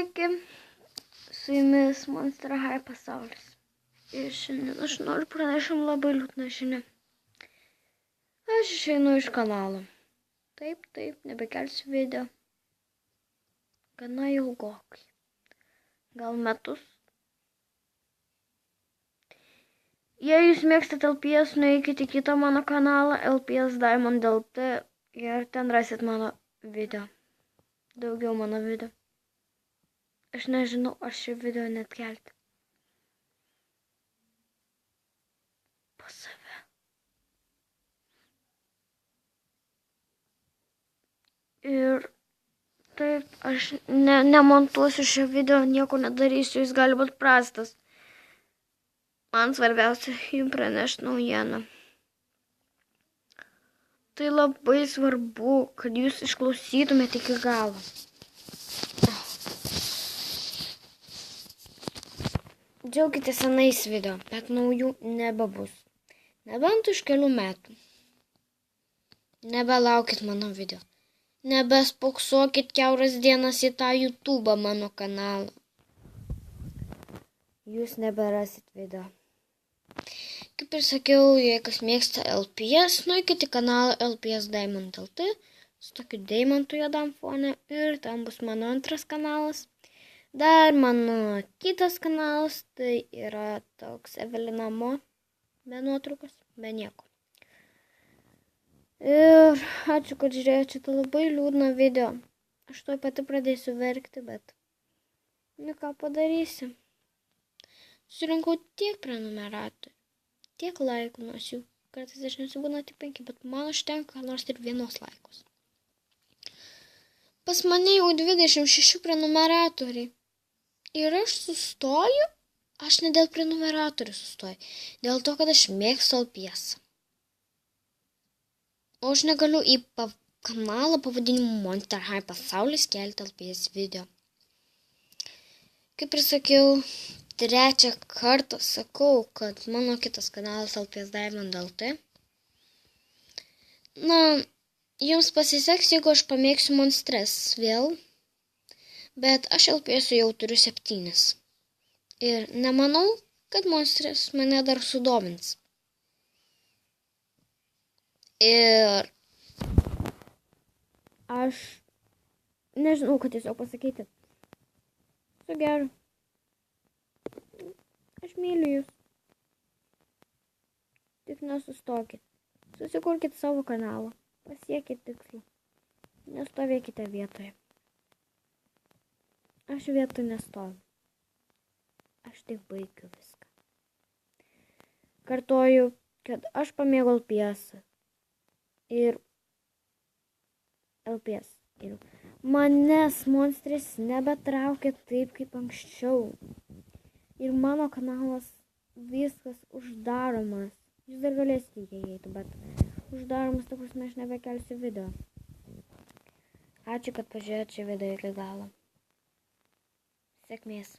Sveiki, su jumis Monster High pasaulis. Ir šiandien aš noriu pranešti labai liūdną žinią. Aš išeinu iš kanalo. Taip, nebekelsiu video. Gana ilgokai. Gal metus. Jei jūs mėgstate LPS, nueikite į kitą mano kanalą LPS Diamond LT ir ten rasit mano video. Daugiau mano video. Aš nežinau, ar šį video net kelti. Pas save. Ir taip, aš nemontuosiu šio video, nieko nedarysiu, jis gali būti prastas. Man svarbiausia jums pranešti naujieną. Tai labai svarbu, kad jūs išklausytumėte iki galo. Džiaukite senais video, bet naujų nebebus. Nebent už kelių metų. Nebelaukit mano video. Nebespoksokit kiauras dienas į tą YouTube mano kanalą. Jūs neberasit video. Kaip ir sakiau, jei kas mėgsta LPS, nueikite į kanalą LPS Diamond LT su tokiu deimantu juodam fone ir ten bus mano antras kanalas. Dar mano kitas kanalas, tai yra toks Evelina Mo, be nuotraukos, be nieko. Ir ačiū, kad žiūrėjote šitą labai liūdną video. Aš tuoj pati pradėsiu verkti, bet ką padarysi. Surinkau tiek prenumeratorių, tiek laikų nors jų. Kartais dažniausiai būna tik 5, bet man užtenka nors ir 1 laikos. Pas mane jau 26 prenumeratoriai. Ir aš sustoju, aš ne dėl prenumeratorių sustoju, dėl to, kad aš mėgstu LPS. O aš negaliu į kanalą pavadinimu Monster High pasaulis kelti LPS video. Kaip ir sakiau, 3 kartą sakau, kad mano kitas kanalas LPS Diamond LT. Na, jums pasiseks, jeigu aš pamėgsiu monstres vėl. Bet aš LPS jau turiu 7. Ir nemanau, kad monstras mane dar sudomins. Ir aš nežinau, ką tiesiog pasakyti. Su geru. Aš myliu jūs. Tik nesustokit. Susikurkit savo kanalą. Pasiekit tikslą. Nestovėkite vietoje. Aš vietoj nestoviu. Aš tik baigiu viską. Kartoju, kad aš pamėgau LPS. Ir LPS. Ir manęs monstris nebetraukia taip, kaip anksčiau. Ir mano kanalas viskas uždaromas. Jūs dar galėsite įeiti, bet uždaromas, ta prasme, aš nebekelsiu video. Ačiū, kad pažiūrėjote šį video iki galo. Sėkmės.